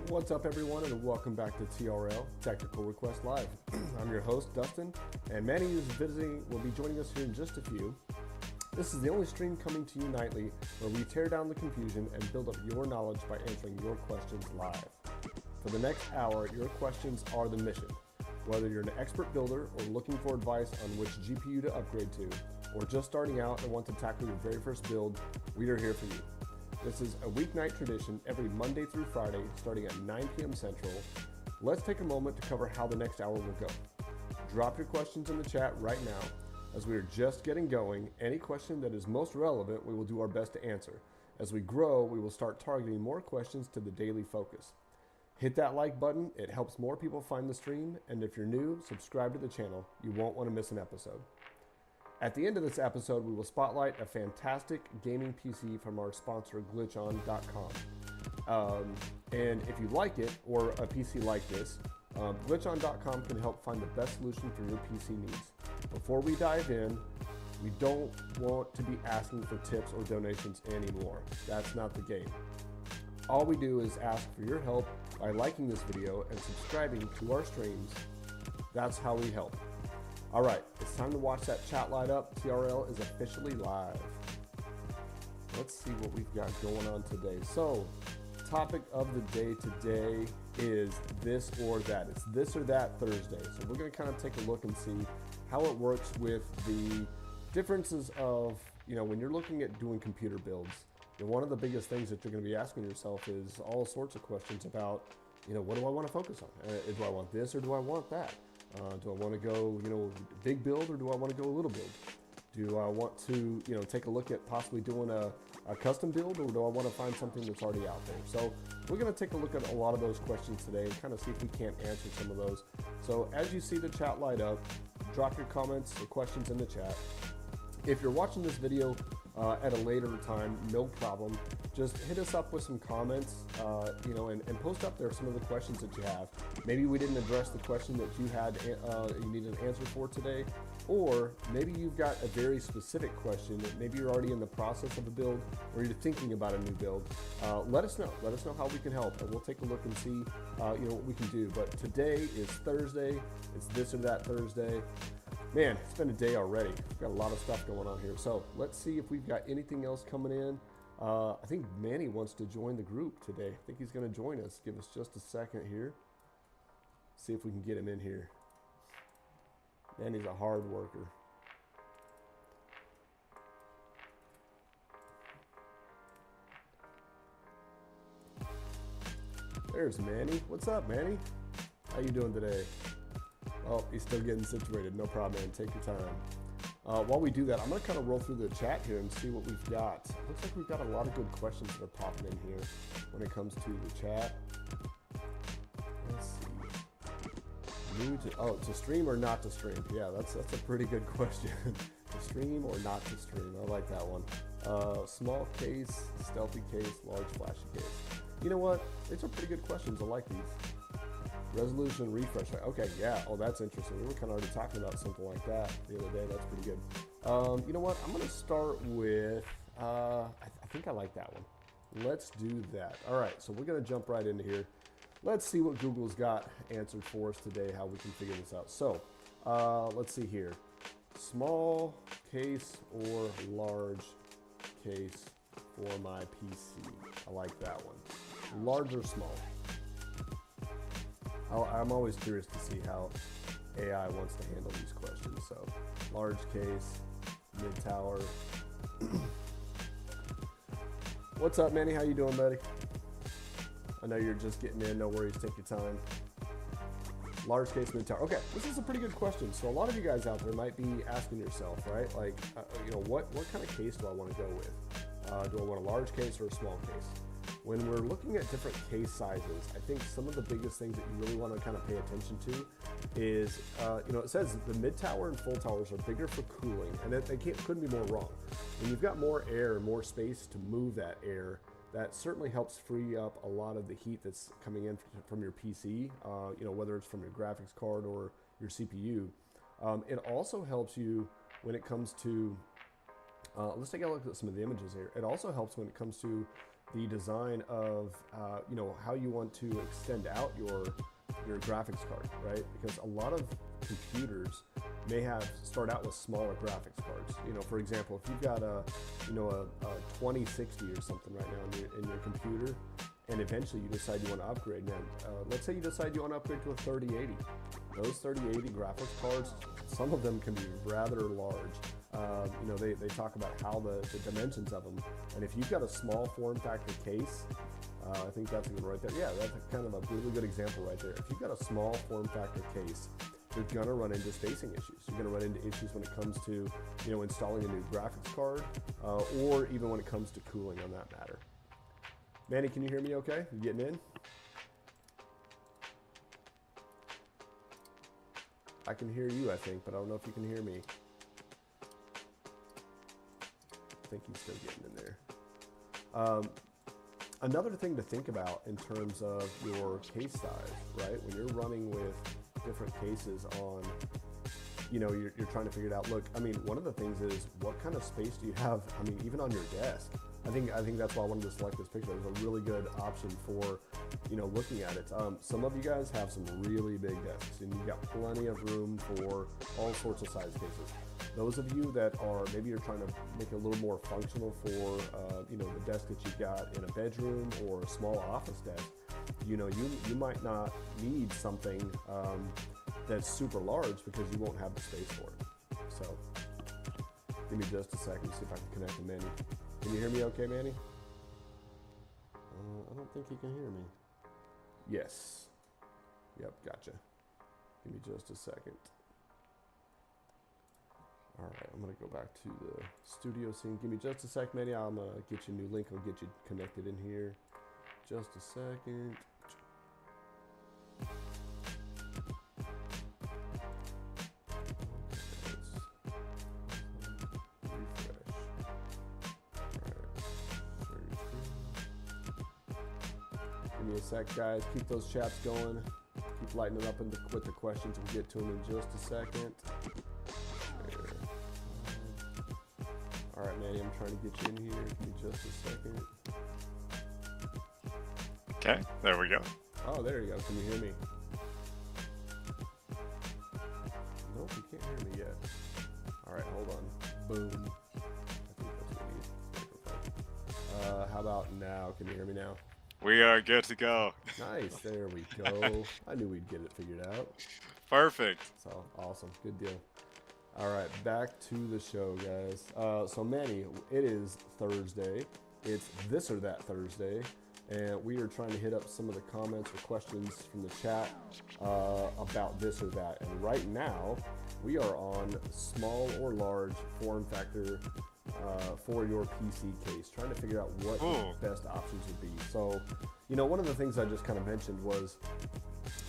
What's up, everyone, and welcome back to TRL Technical Request Live. I'm your host, Dustin, and Manny, who's visiting, will be joining us here in just a few. This is the only stream coming to you nightly where we tear down the confusion and build up your knowledge by answering your questions live. For the next hour, your questions are the mission. Whether you're an expert builder or looking for advice on which GPU to upgrade to, or just starting out and want to tackle your very first build, we are here for you. This is a weeknight tradition every Monday through Friday starting at 9 p.m. Central. Let's take a moment to cover how the next hour will go. Drop your questions in the chat right now. As we are just getting going, any question that is most relevant, we will do our best to answer. As we grow, we will start targeting more questions to the daily focus. Hit that like button, it helps more people find the stream, and if you're new, subscribe to the channel. You won't want to miss an episode. At the end of this episode, we will spotlight a fantastic gaming PC from our sponsor, glitchon.com. And if you like it, or a PC like this, glitchon.com can help find the best solution for your PC needs. Before we dive in, we don't want to be asking for tips or donations anymore. That's not the game. All we do is ask for your help by liking this video and subscribing to our streams. That's how we help. All right, it's time to watch that chat light up. TRL is officially live. Let's see what we've got going on today. So, topic of the day today is this or that. It's this or that Thursday. So we're going to kind of take a look and see how it works with the differences of, when you're looking at doing computer builds. One of the biggest things that you're going to be asking yourself is all sorts of questions about, what do I want to focus on? Do I want this or do I want that? Do I want to go, big build, or do I want to go a little build? Do I want to, take a look at possibly doing a custom build, or do I want to find something that's already out there? So we're going to take a look at a lot of those questions today and kind of see if we can't answer some of those. So as you see the chat light up, drop your comments or questions in the chat. If you're watching this video at a later time, no problem. Just hit us up with some comments, and post up there some of the questions that you have. Maybe we didn't address the question that you had, you need an answer for today, or maybe you've got a very specific question that maybe you're already in the process of a build, or you're thinking about a new build. Let us know. Let us know how we can help, and we'll take a look and see, what we can do. But today is Thursday. It's this or that Thursday. Man, it's been a day already. We've got a lot of stuff going on here. So let's see if we've got anything else coming in. I think Manny wants to join the group today. I think he's going to join us. Give us just a second here. See if we can get him in here. Manny's a hard worker. There's Manny. What's up, Manny? How you doing today? Oh, he's still getting situated. No problem, man. Take your time. While we do that, I'm going to kind of roll through the chat here and see what we've got. Looks like we've got a lot of good questions that are popping in here when it comes to the chat. Let's see. To stream or not to stream? Yeah, that's a pretty good question. To stream or not to stream? I like that one. Small case, stealthy case, large flashy case. You know what? These are pretty good questions. I like these. Resolution refresh. Okay, yeah. Oh, that's interesting. We were kind of already talking about something like that the other day. That's pretty good. You know what? I'm going to start with, I think I like that one. Let's do that. All right, so we're going to jump right into here. Let's see what Google's got answered for us today, how we can figure this out. So, let's see here. Small case or large case for my PC. I like that one. Large or small? I'm always curious to see how AI wants to handle these questions. So, large case, mid-tower. What's up, Manny? How you doing, buddy? I know you're just getting in. No worries. Take your time. Large case, mid-tower. Okay, this is a pretty good question. So, a lot of you guys out there might be asking yourself, right? Like, what kind of case do I want to go with? Do I want a large case or a small case? When we're looking at different case sizes, I think some of the biggest things that you really want to kind of pay attention to is, it says the mid-tower and full towers are bigger for cooling, and couldn't be more wrong. When you've got more air, more space to move that air, that certainly helps free up a lot of the heat that's coming in from your PC, whether it's from your graphics card or your CPU. It also helps you when it comes to, let's take a look at some of the images here. It also helps when it comes to the design of how you want to extend out your graphics card, right? Because a lot of computers may start out with smaller graphics cards. For example, if you've got a 2060 or something right now in your computer, and eventually you decide you want to upgrade, man, let's say you decide you want to upgrade to a 3080. Those 3080 graphics cards, some of them can be rather large. They talk about how the dimensions of them, and if you've got a small form factor case, I think that's a good right there. Yeah, that's kind of a really good example right there. If you've got a small form factor case, you're gonna run into spacing issues. You're gonna run into issues when it comes to installing a new graphics card, or even when it comes to cooling on that matter. Manny, can you hear me okay? You getting in? I can hear you, I think, but I don't know if you can hear me. I think he's still getting in there. Another thing to think about in terms of your case size, right? When you're running with different cases on, you're trying to figure it out. Look, I mean, one of the things is, what kind of space do you have? I mean, even on your desk. I think that's why I wanted to select this picture. There's a really good option for, looking at it. Some of you guys have some really big desks, and you've got plenty of room for all sorts of size cases. Those of you that are, maybe you're trying to make it a little more functional for, the desk that you've got in a bedroom or a small office desk, you might not need something that's super large because you won't have the space for it. So give me just a second to see if I can connect to Manny. Can you hear me okay, Manny? I don't think you can hear me. Yes. Yep, gotcha. Give me just a second. All right, I'm gonna go back to the studio scene. Give me just a sec, Manny. I'm gonna get you a new link. I'll get you connected in here. Just a second. Give me a sec, guys. Keep those chats going. Keep lighting it up with the questions. We'll get to them in just a second. There. All right, Manny, I'm trying to get you in here. Give me just a second. Okay, there we go. Oh, there you go. Can you hear me? Nope, you can't hear me yet. All right, hold on. Boom. I think that's what we need. How about now? Can you hear me now? We are good to go. Nice, there we go. I knew we'd get it figured out. Perfect. So awesome, good deal. All right, back to the show, guys. So Manny, it is Thursday. It's This or That Thursday, and we are trying to hit up some of the comments or questions from the chat about this or that. And right now, we are on small or large form factor for your PC case, trying to figure out what the best options would be. So, one of the things I just kind of mentioned was,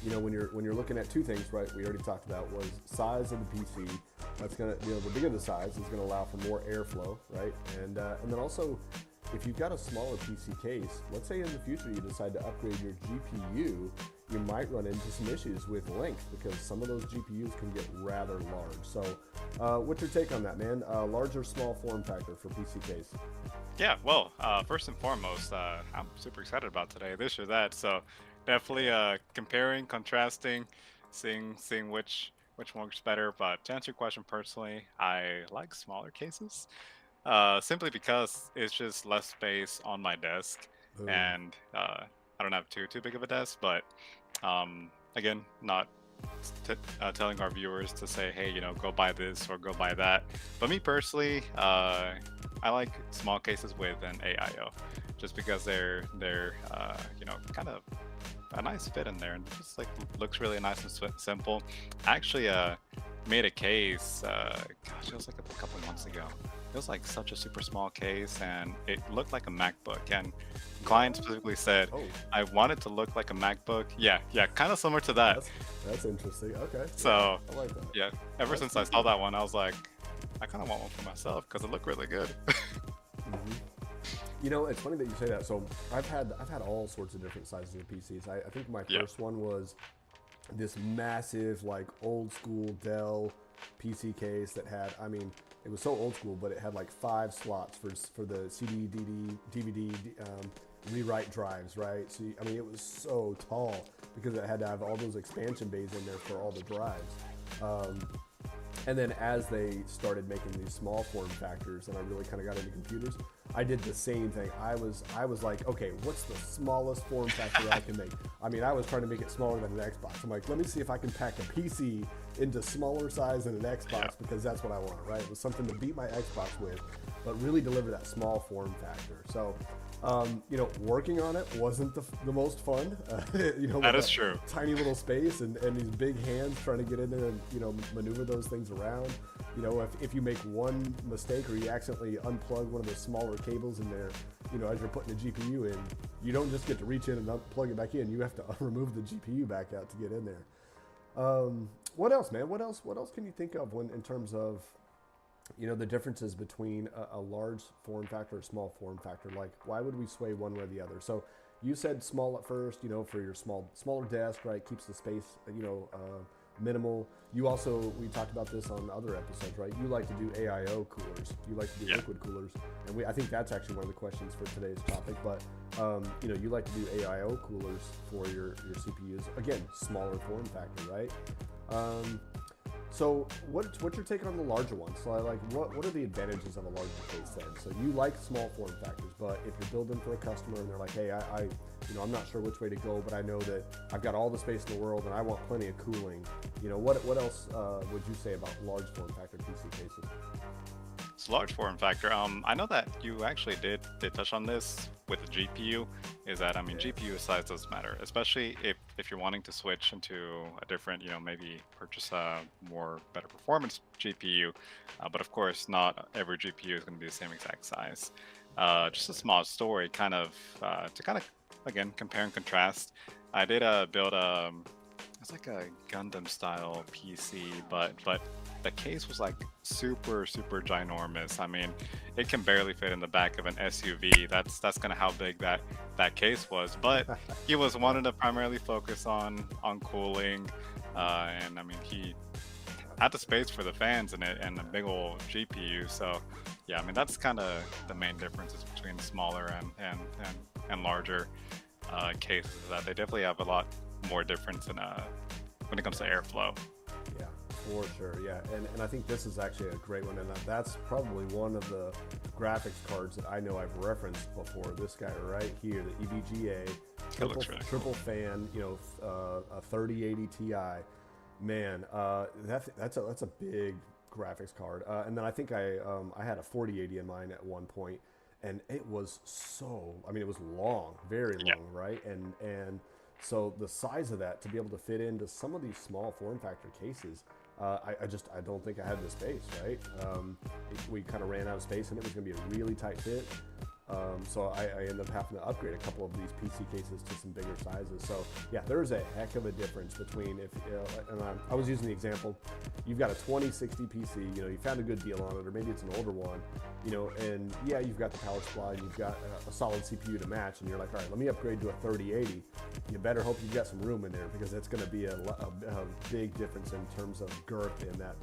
when you're looking at two things, right? We already talked about was size of the PC. That's gonna, the bigger the size is gonna allow for more airflow, right? And then also, if you've got a smaller PC case, let's say in the future you decide to upgrade your GPU, you might run into some issues with length because some of those GPUs can get rather large. So what's your take on that, man? Large or small form factor for PC case? Yeah, well, first and foremost, I'm super excited about today, this or that. So definitely comparing, contrasting, seeing which one works better. But to answer your question personally, I like smaller cases. Simply because it's just less space on my desk, Boom. And I don't have too big of a desk. But again, not telling our viewers to say, hey, go buy this or go buy that. But me personally, I like small cases with an AIO, just because they're kind of a nice fit in there, and it just looks really nice and simple. I actually made a case. Gosh, it was like a couple months ago. It was like such a super small case, and it looked like a MacBook. And client specifically said, I want it to look like a MacBook. Yeah, kind of similar to that. That's interesting. Okay. So I like that. Yeah, ever since I saw that one, I was like, I kind of want one for myself because it looked really good. It's funny that you say that. So I've had all sorts of different sizes of PCs. I think my first one was this massive, like old school Dell PC case that had, it was so old school, but it had like 5 slots for the CD, DVD, rewrite drives, right? So I mean, it was so tall because it had to have all those expansion bays in there for all the drives. Um, and then as they started making these small form factors, and I really kind of got into computers, I did the same thing. I was like, okay, what's the smallest form factor I can make? I mean, I was trying to make it smaller than an Xbox. I'm like, let me see if I can pack a PC into smaller size than an Xbox Yeah. because that's what I want, right? It was something to beat my Xbox with, but really deliver that small form factor. So, you know, working on it wasn't the most fun. You know, That with is true. tiny little space and these big hands trying to get in there and, you know, maneuver those things around. You know, if you make one mistake or you accidentally unplug one of the smaller cables in there, you know, as you're putting the GPU in, you don't just get to reach in and plug it back in. You have to remove the GPU back out to get in there. What else, man? What else? What else can you think of when, in terms of, you know, the differences between a large form factor or small form factor? Like, why would we sway one way or the other? So, you said small at first, you know, for your smaller desk, right? Keeps the space, you know, minimal. You also, we talked about this on other episodes, right? You like to do AIO coolers. You like to do Yeah. liquid coolers, and I think that's actually one of the questions for today's topic. But you know, you like to do AIO coolers for your CPUs. Again, smaller form factor, right? So what's your take on the larger ones? So what are the advantages of a larger case then? So you like small form factors, but if you're building for a customer and they're like, hey, I you know, I'm not sure which way to go, but I know that I've got all the space in the world and I want plenty of cooling. You know, what else would you say about large form factor PC cases? It's a large form factor. I know that you actually did touch on this with the GPU. Is that, I mean, GPU size does matter, especially if you're wanting to switch into a different, you know, maybe purchase a more better performance GPU. But of course, not every GPU is going to be the same exact size. Just a small story, kind of to kind of again compare and contrast. I did build it's like a Gundam style PC, but the case was like super ginormous. I mean, it can barely fit in the back of an SUV. That's kind of how big that case was. But he was wanted to primarily focus on cooling, and I mean he had the space for the fans in it and a big old GPU. So yeah, I mean that's kind of the main differences between smaller and larger cases. That they definitely have a lot more difference in when it comes to airflow. Yeah, for sure. Yeah, and I think this is actually a great one, and that's probably one of the graphics cards that I know I've referenced before. This guy right here, the EVGA Looks really triple fan, you know, a 3080 Ti. Man, that's a big graphics card. And then I think I had a 4080 in mine at one point, and it was so, I mean, it was long, very Yeah. long, right? And so the size of that to be able to fit into some of these small form factor cases, I don't think I had the space, right? We kind of ran out of space, and it was going to be a really tight fit. So I ended up having to upgrade a couple of these PC cases to some bigger sizes. So yeah, there's a heck of a difference between and I was using the example, you've got a 2060 PC, you know, you found a good deal on it, or maybe it's an older one, you know, and yeah, you've got the power supply, you've got a solid CPU to match, and you're like, all right, let me upgrade to a 3080. You better hope you've got some room in there, because it's going to be a big difference in terms of girth in that.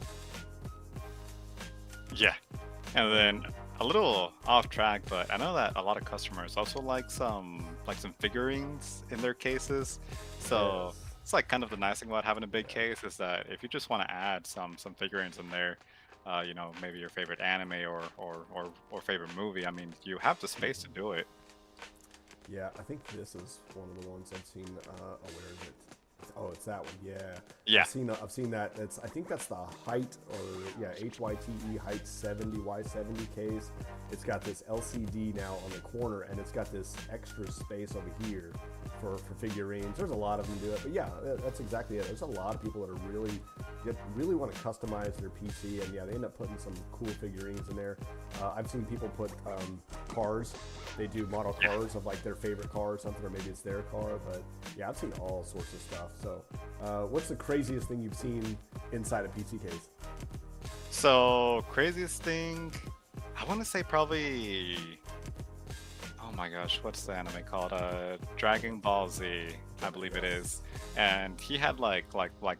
Yeah. And then a little off track, but I know that a lot of customers also like some figurines in their cases. So Yes. it's like kind of the nice thing about having a big case is that if you just want to add some figurines in there, you know, maybe your favorite anime or favorite movie, I mean, you have the space to do it. Yeah, I think this is one of the ones I've seen. Oh, where is it? Oh, it's that one. Yeah. Yeah. I've seen that. I think that's the height, or yeah, HYTE height 70 Y70 case. It's got this LCD now on the corner, and it's got this extra space over here for figurines. There's a lot of them do it, but yeah, that's exactly it. There's a lot of people that are really want to customize their PC, and yeah, they end up putting some cool figurines in there. I've seen people put cars. They do model cars of like their favorite car or something, or maybe it's their car. But yeah, I've seen all sorts of stuff. So, what's the craziest thing you've seen inside a PC case? So craziest thing, I want to say probably, oh my gosh, what's the anime called? Dragon Ball Z, I believe it is. And he had like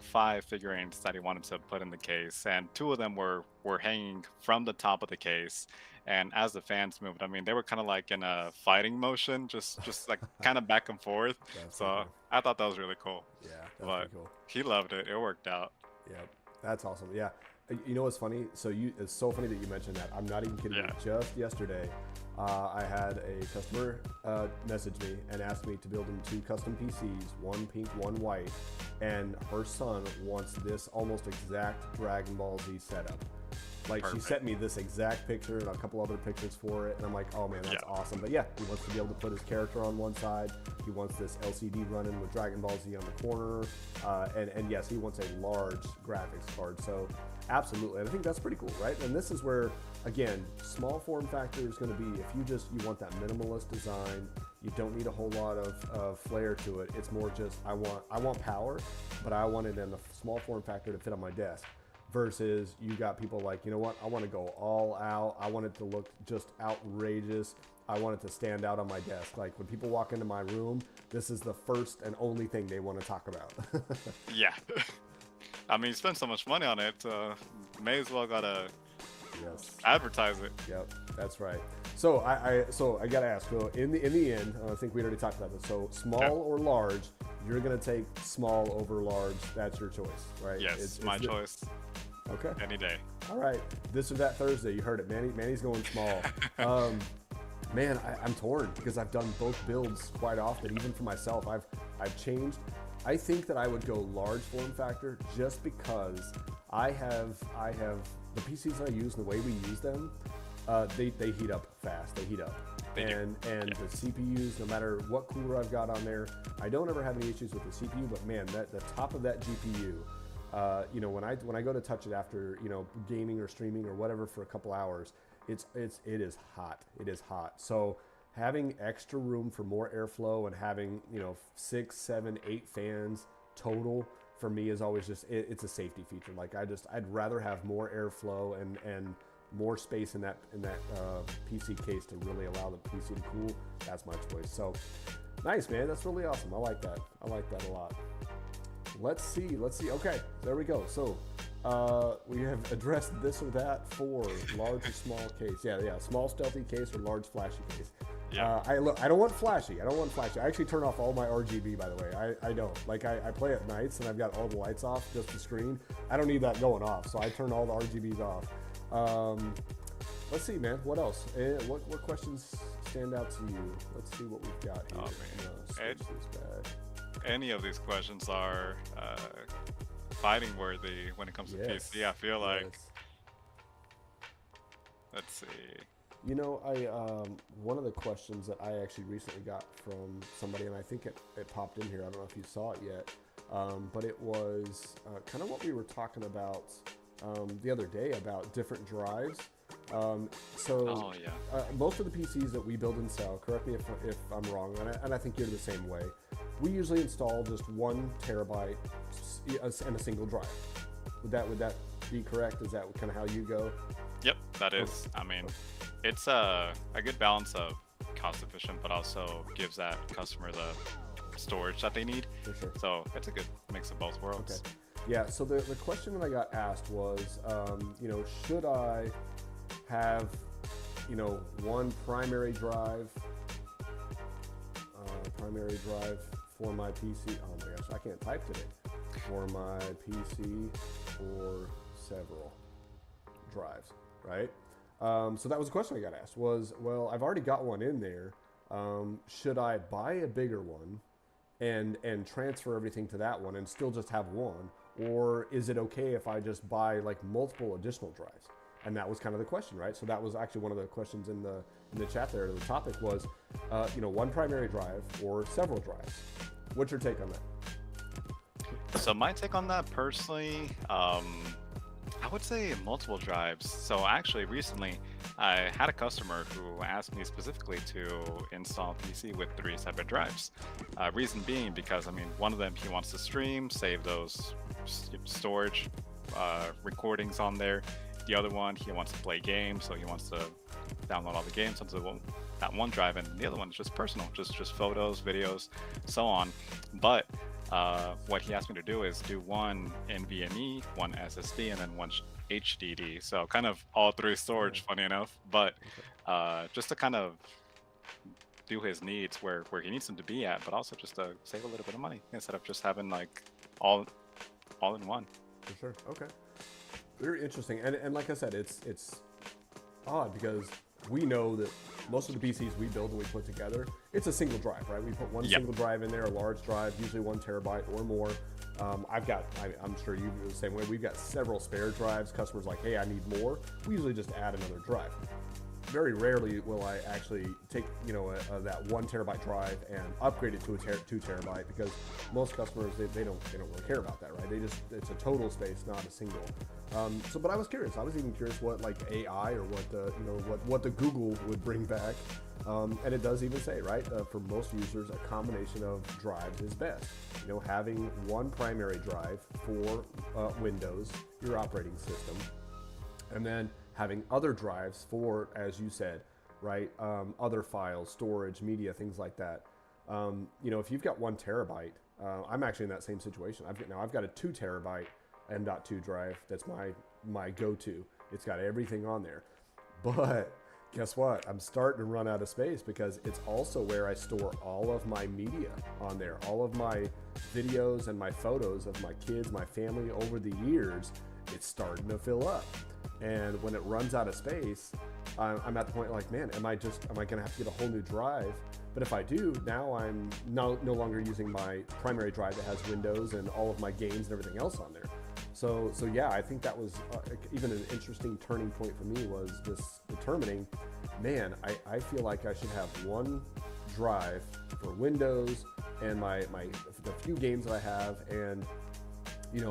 5 figurines that he wanted to put in the case, and 2 of them were hanging from the top of the case, And as the fans moved, I mean, they were kind of like in a fighting motion, just like kind of back and forth. That's pretty So cool. I thought that was really cool. Yeah, that's But pretty cool. he loved it. It worked out. Yep, that's awesome. Yeah, you know what's funny? So it's so funny that you mentioned that. I'm not even kidding Yeah. you. Just yesterday, I had a customer message me and asked me to build him 2 custom PCs, one pink, one white, and her son wants this almost exact Dragon Ball Z setup. Like Perfect. she sent me this exact picture and a couple other pictures for it, and I'm like, oh man, that's awesome. But yeah, he wants to be able to put his character on one side. He wants this LCD running with Dragon Ball Z on the corner, and yes, he wants a large graphics card. So absolutely, and I think that's pretty cool, right? And this is where, again, small form factor is going to be if you want that minimalist design. You don't need a whole lot of flair to it. It's more just I want power, but I want it in a small form factor to fit on my desk. Versus you got people like, you know what, I want to go all out. I want it to look just outrageous. I want it to stand out on my desk. Like when people walk into my room, this is the first and only thing they want to talk about. Yeah. I mean, you spend so much money on it, may as well gotta advertise it. Yep, that's right. So I gotta ask. So in the end, I think we already talked about this. So small or large, you're gonna take small over large. That's your choice, right? Yes, it's my choice. Okay. Any day. All right. This or that Thursday. You heard it, Manny. Manny's going small. Man, I'm torn because I've done both builds quite often, even for myself. I've changed. I think that I would go large form factor just because I have the PCs I use and the way we use them. They heat up fast. They heat up. And the CPUs, no matter what cooler I've got on there, I don't ever have any issues with the CPU. But man, the top of that GPU. You know, when I go to touch it after, you know, gaming or streaming or whatever for a couple hours, it is hot. It is hot. So having extra room for more airflow and having, you know, 6, 7, 8 fans total for me is always just it's a safety feature. Like I'd rather have more airflow and more space in that PC case to really allow the PC to cool. That's my choice. So nice, man. That's really awesome. I like that. I like that a lot. Let's see. Okay, there we go. So we have addressed this or that for large or small case. Yeah. Small stealthy case or large flashy case. Yeah. I don't want flashy. I actually turn off all my RGB, by the way. I don't. Like I play at nights and I've got all the lights off, just the screen. I don't need that going off, so I turn all the RGBs off. Let's see, man. What else? What questions stand out to you? Let's see what we've got here. Oh, man. Switch this back. Any of these questions are fighting worthy when it comes to PC. I feel like. Let's see. You know, one of the questions that I actually recently got from somebody, and I think it popped in here. I don't know if you saw it yet, but it was kind of what we were talking about the other day about different drives. Most of the PCs that we build and sell, correct me if I'm wrong, and I think you're the same way, we usually install just 1 terabyte and a single drive. Would that be correct? Is that kind of how you go? Yep, that is. I mean, it's a good balance of cost efficient, but also gives that customer the storage that they need. For sure. So it's a good mix of both worlds. Okay. Yeah, so the question that I got asked was, you know, should I have, you know, 1 primary drive for my PC? Oh my gosh, I can't type today. For my PC or several drives, right? So that was the question I got asked was, well, I've already got one in there. Should I buy a bigger one and transfer everything to that one and still just have one? Or is it okay if I just buy like multiple additional drives? And that was kind of the question, right? So that was actually one of the questions in the chat there. The topic was, you know, 1 primary drive or several drives. What's your take on that? So my take on that personally, I would say multiple drives. So actually recently I had a customer who asked me specifically to install a PC with 3 separate drives. Reason being because, I mean, one of them he wants to stream, save those storage recordings on there. The other one he wants to play games, so he wants to download all the games onto that one drive, and the other one is just personal, just photos, videos, so on. But what he asked me to do is do 1 NVMe, 1 SSD, and then 1 HDD, so kind of all through storage, Oh, funny enough. But okay. just to kind of do his needs where he needs them to be at, but also just to save a little bit of money instead of just having like all all in one. For sure. Okay. Very interesting. And like I said, it's odd because we know that most of the PCs we build and we put together, it's a single drive, right? We put one Yep. single drive in there, a large drive, usually 1 terabyte or more. I'm sure you do the same way. We've got several spare drives. Customers like, hey, I need more. We usually just add another drive. Very rarely will I actually take that 1 terabyte drive and upgrade it to a 2 terabyte because most customers they don't really care about that, right? It's a total space, not a single. But I was curious. I was even curious what like AI or what the Google would bring back, and it does even say right for most users a combination of drives is best. Having one primary drive for Windows, your operating system, and then having other drives for, as you said, right, other files, storage, media, things like that. If you've got 1 terabyte, I'm actually in that same situation. I've got a 2 terabyte M.2 drive that's my go-to. It's got everything on there, but guess what? I'm starting to run out of space because it's also where I store all of my media on there, all of my videos and my photos of my kids, my family over the years. It's starting to fill up. And when it runs out of space, I'm at the point like, man, am I gonna have to get a whole new drive? But if I do, now I'm no longer using my primary drive that has Windows and all of my games and everything else on there. So yeah, I think that was even an interesting turning point for me was this determining, man, I feel like I should have one drive for Windows and the few games that I have and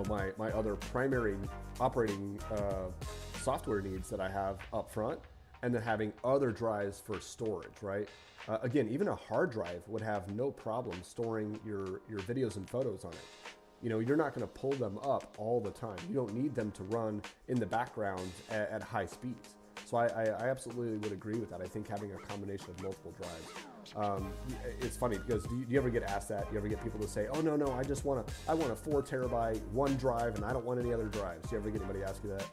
my other primary operating software needs that I have up front, and then having other drives for storage, right? Again, even a hard drive would have no problem storing your videos and photos on it. You're not going to pull them up all the time. You don't need them to run in the background at high speeds. So I absolutely would agree with that. I think having a combination of multiple drives. It's funny because do you ever get asked that? Do you ever get people to say, "Oh no, I want a 4 terabyte one drive, and I don't want any other drives." Do you ever get anybody ask you that?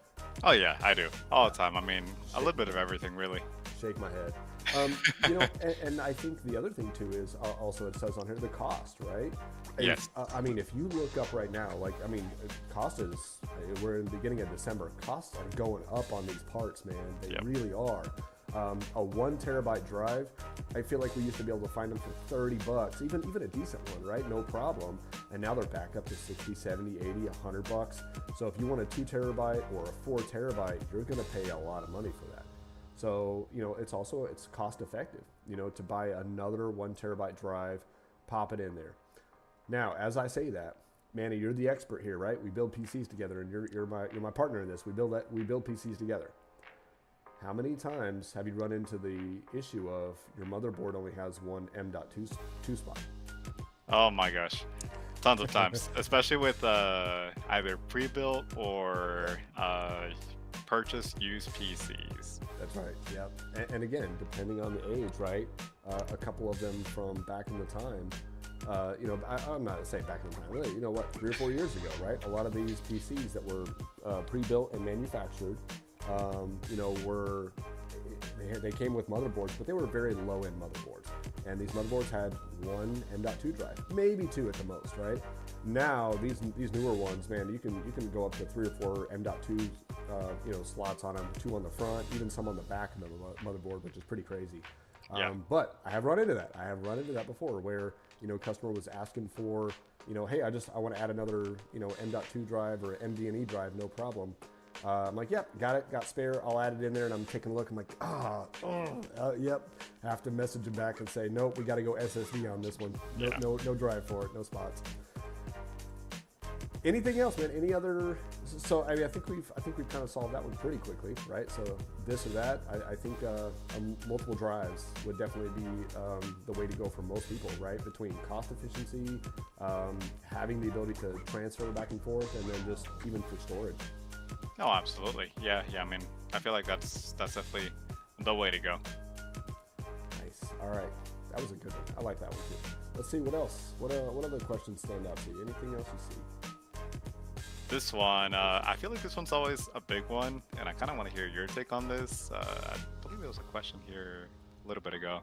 Oh yeah, I do all the time. I mean, a little bit of everything, really. Shake my head. And I think the other thing too is also it says on here the cost, right? Yes. I mean, if you look up right now, cost is, we're in the beginning of December. Costs are going up on these parts, man. They Yep. really are. A 1 terabyte drive, I feel like we used to be able to find them for $30, even a decent one, right? No problem. And now they're back up to 60, 70, 80, $100. So if you want a 2 terabyte or a 4 terabyte, you're going to pay a lot of money for that. So, it's cost effective, to buy another 1 terabyte drive, pop it in there. Now, as I say that, Manny, you're the expert here, right? We build PCs together, and you're my partner in this. We build PCs together. How many times have you run into the issue of your motherboard only has one M.2 spot? Oh my gosh, tons of times, especially with either pre-built or purchased used PCs. That's right. Yep. And again, depending on the age, right? A couple of them from back in the time. I'm not saying back in the time. Really, 3 or 4 years ago, right? A lot of these PCs that were pre-built and manufactured, they came with motherboards, but they were very low-end motherboards. And these motherboards had one M.2 drive, maybe two at the most, right? Now these newer ones, man, you can go up to 3 or 4 M.2 slots on them, 2 on the front, even some on the back of the motherboard, which is pretty crazy. Yeah. But I have run into that. I have run into that before, where customer was asking for, hey, I want to add another M.2 drive or MD&E drive, no problem. I'm like, yep, got spare. I'll add it in there, and I'm taking a look. I'm like, yep. I have to message him back and say, nope, we got to go SSD on this one. No drive for it, no spots. Anything else, man? Any other? So I think we've kind of solved that one pretty quickly, right? So this or that, I think multiple drives would definitely be the way to go for most people, right? Between cost efficiency, having the ability to transfer back and forth, and then just even for storage. Oh, absolutely. Yeah. I mean, I feel like that's definitely the way to go. Nice. All right, that was a good one. I like that one too. Let's see what else. What other questions stand out to you? Anything else you see? This one, I feel like this one's always a big one, and I kind of want to hear your take on this. I believe there was a question here a little bit ago.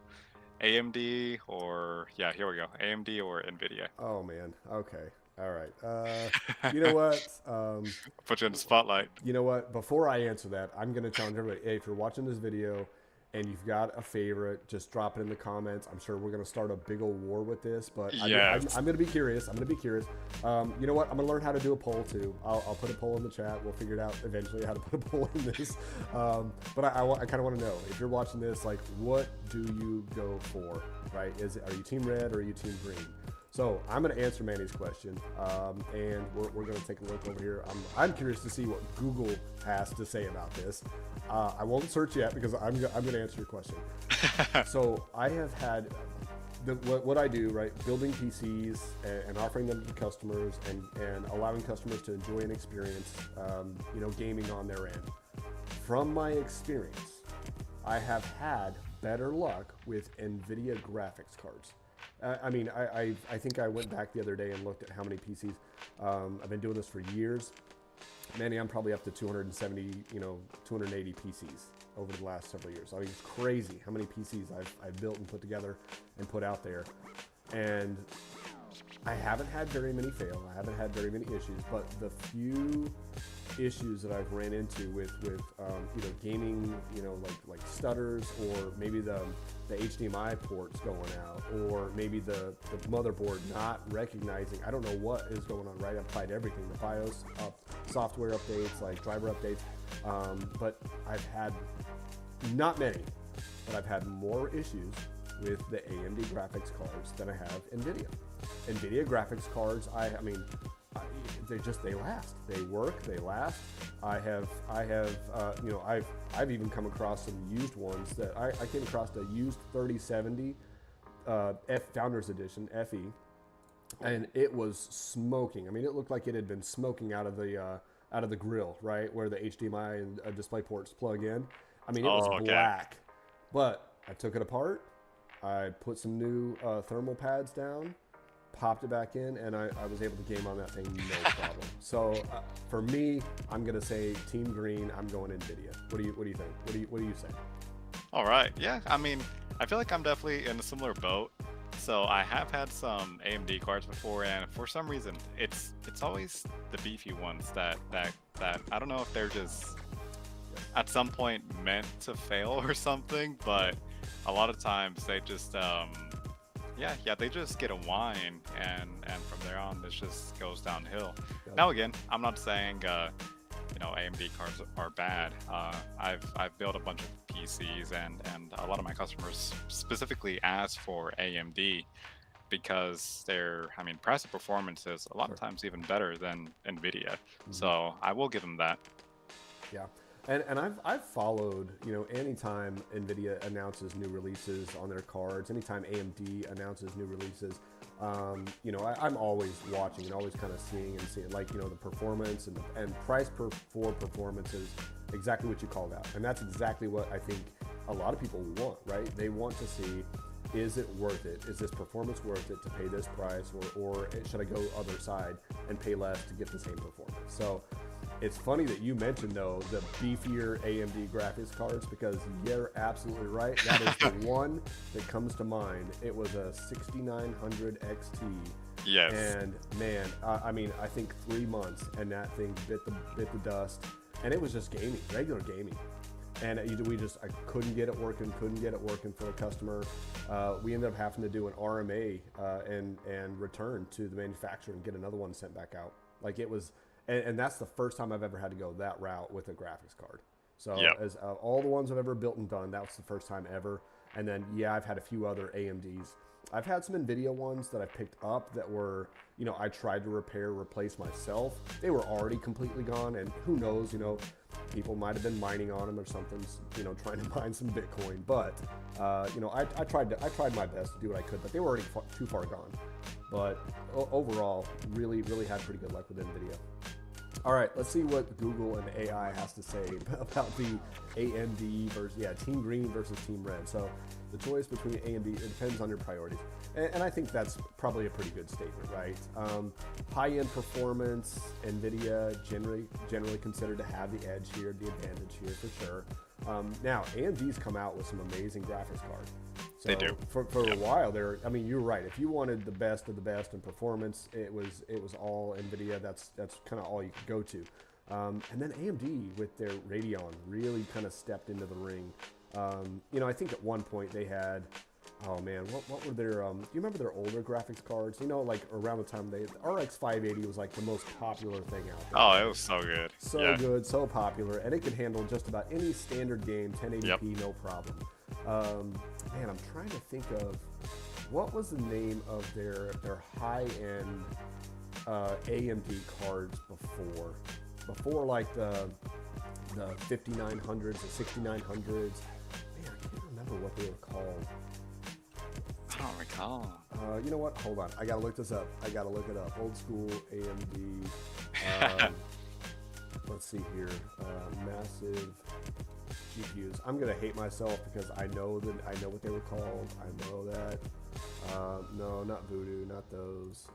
AMD or, yeah, here we go. AMD or NVIDIA? Oh man. Okay. All right. You know what? Put you in the spotlight. You know what? Before I answer that, I'm going to challenge everybody. Hey, if you're watching this video and you've got a favorite, just drop it in the comments. I'm sure we're going to start a big old war with this, but Yes. I'm going to be curious. I'm going to be curious. You know what? I'm going to learn how to do a poll too. I'll put a poll in the chat. We'll figure it out eventually how to put a poll in this. But I kind of want to know, if you're watching this, like, what do you go for, right? Are you team red or are you team green? So I'm going to answer Manny's question, and we're going to take a look over here. I'm curious to see what Google has to say about this. I won't search yet because I'm going to answer your question. So I have had what I do, right? Building PCs and offering them to customers and allowing customers to enjoy an experience, gaming on their end. From my experience, I have had better luck with NVIDIA graphics cards. I think I went back the other day and looked at how many PCs. I've been doing this for years. Manny, I'm probably up to 270, 280 PCs over the last several years. I mean, it's crazy how many PCs I've built and put together and put out there. And I haven't had very many fail. I haven't had very many issues, but the few issues that I've ran into with gaming, like stutters, or maybe the HDMI ports going out, or maybe the motherboard not recognizing, I don't know what is going on, right? I've tried everything, the BIOS software updates, like driver updates, but I've had not many, but I've had more issues with the AMD graphics cards than I have NVIDIA. NVIDIA graphics cards, they last. They work. They last. I've even come across some used ones that I came across a used 3070 Founders Edition FE, and it was smoking. I mean, it looked like it had been smoking out of the grill, right, where the HDMI and display ports plug in. I mean, it was black. But I took it apart. I put some new thermal pads down, popped it back in, and I was able to game on that thing no problem. So for me, I'm gonna say Team Green. I'm going NVIDIA. What do you think? What do you say? All right. Yeah. I mean, I feel like I'm definitely in a similar boat. So I have had some AMD cards before, and for some reason, it's always the beefy ones that I don't know if they're just at some point meant to fail or something, but a lot of times they just they just get a whine, and from there on it just goes downhill. Yep. Now again, I'm not saying AMD cards are bad. I've built a bunch of PCs, and a lot of my customers specifically ask for AMD because price and performance is a lot of times even better than NVIDIA. Mm-hmm. So I will give them that. Yeah. And I've followed, anytime NVIDIA announces new releases on their cards, anytime AMD announces new releases, I'm always watching and always kind of seeing, like, the performance and price for performance is exactly what you called out. And that's exactly what I think a lot of people want, right? They want to see, is it worth it? Is this performance worth it to pay this price, or should I go other side and pay less to get the same performance? So it's funny that you mentioned, though, the beefier AMD graphics cards, because you're absolutely right. That is the one that comes to mind. It was a 6900 XT. Yes. And man, I think 3 months, and that thing bit the dust, and it was just gaming, regular gaming. And I couldn't get it working for the customer. We ended up having to do an RMA and return to the manufacturer and get another one sent back out. Like, it was. And that's the first time I've ever had to go that route with a graphics card. So as all the ones I've ever built and done, that was the first time ever. And then, I've had a few other AMDs. I've had some NVIDIA ones that I picked up that were, I tried to replace myself. They were already completely gone, and who knows, people might have been mining on them or something, trying to mine some Bitcoin. But, I tried my best to do what I could, but they were already too far gone. But overall, really, really had pretty good luck with NVIDIA. All right, let's see what Google and AI has to say about the AMD versus, Team Green versus Team Red. So the choice between AMD, it depends on your priorities. And I think that's probably a pretty good statement, right? High-end performance, NVIDIA generally considered to have the edge here, the advantage here for sure. Now, AMD's come out with some amazing graphics cards. So They do. For a while there, I mean, you're right. If you wanted the best of the best in performance, it was all NVIDIA. That's kind of all you could go to. And then AMD with their Radeon really kind of stepped into the ring. I think at one point they had, oh man, what were their, do you remember their older graphics cards? Like around the time the RX 580 was like the most popular thing out there. Oh, it was so good. So good, so popular, and it could handle just about any standard game, 1080p, no problem. Man, I'm trying to think of what was the name of their high-end AMD cards before like the 5900s, the 6900s. Man, I can't remember what they were called. I don't recall. You know what? Hold on. I gotta look this up. I gotta look it up. Old school AMD. Let's see here. Massive GPUs. I'm gonna hate myself because I know what they were called. I know that. No, not Voodoo, not those.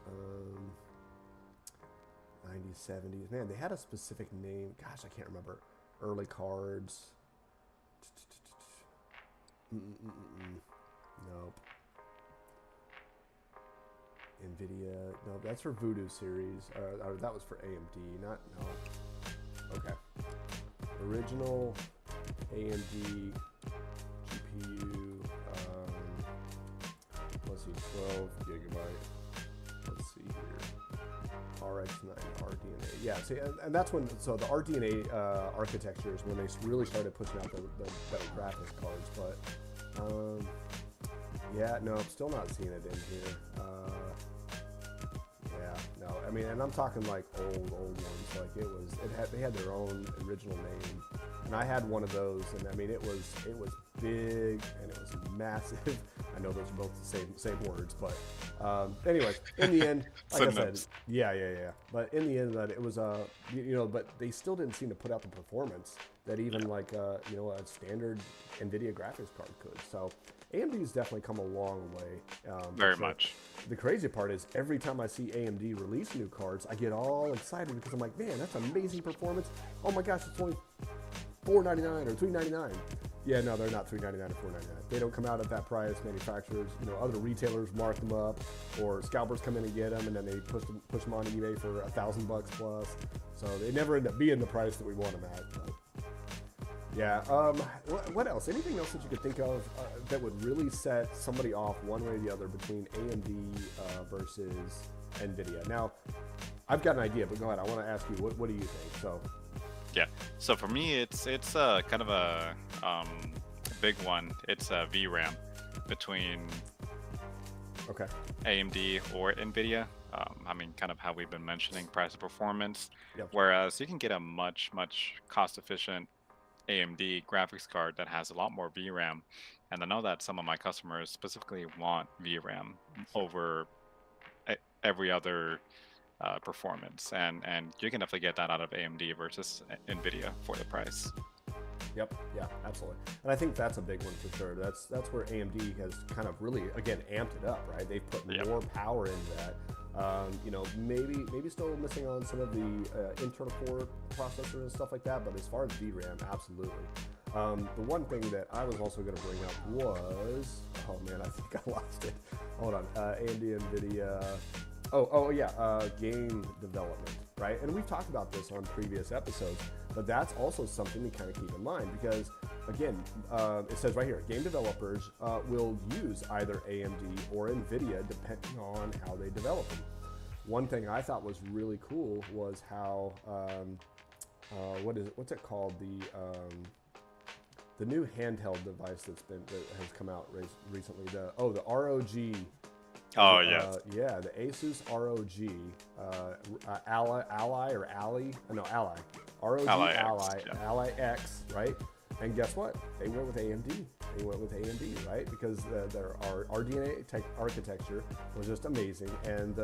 90s, 70s. Man, they had a specific name. Gosh, I can't remember. Early cards. Nope. NVIDIA. No, that's for Voodoo series. That was for AMD. No. Okay. Original AMD GPU. Let's see, 12 gigabyte. Let's see here. RX9 RDNA. Yeah, see, and that's when, so the RDNA architecture is when they really started pushing out the better graphics cards. But yeah, no, I'm still not seeing it in here. Yeah, no, I mean, and I'm talking like old ones. Like they had their own original name, and I had one of those, and I mean, it was big and it was massive. I know those are both the same words, but anyway, in the end, like I said, yeah. But in the end, that it was but they still didn't seem to put out the performance that even like a standard NVIDIA graphics card could. So AMD's definitely come a long way. Very much. The crazy part is every time I see AMD release new cards, I get all excited because I'm like, man, that's amazing performance. Oh my gosh, it's only $499 or $399. Yeah, no, they're not $399 or $499. They don't come out at that price. Manufacturers, other retailers mark them up, or scalpers come in and get them, and then they push them on eBay for $1,000 plus. So they never end up being the price that we want them at. But yeah. What else? Anything else that you could think of that would really set somebody off one way or the other between AMD versus NVIDIA? Now, I've got an idea, but go ahead. I want to ask you, what do you think? So. Yeah. So for me, it's kind of a big one. It's a VRAM between AMD or NVIDIA. I mean, kind of how we've been mentioning price and performance. Yep. Whereas you can get a much cost-efficient AMD graphics card that has a lot more VRAM, and I know that some of my customers specifically want VRAM over every other performance, and you can definitely get that out of AMD versus NVIDIA for the price. Yep, yeah, absolutely. And I think that's a big one for sure. That's where AMD has kind of really, again, amped it up, right? They've put more power into that. Maybe still missing on some of the internal core processors and stuff like that, but as far as VRAM, absolutely. The one thing that I was also going to bring up was, oh man, I think I lost it. Hold on, AMD, NVIDIA. Game development, right? And we've talked about this on previous episodes, but that's also something to kind of keep in mind because, again, it says right here, game developers will use either AMD or NVIDIA depending on how they develop them. One thing I thought was really cool was how, what's it called? The new handheld device that has come out recently. The ROG. Oh, yes. Yeah, the Asus ROG Ally. ROG Ally X, Ally X, right? And guess what? They went with AMD. They went with AMD, right? Because their RDNA architecture was just amazing. And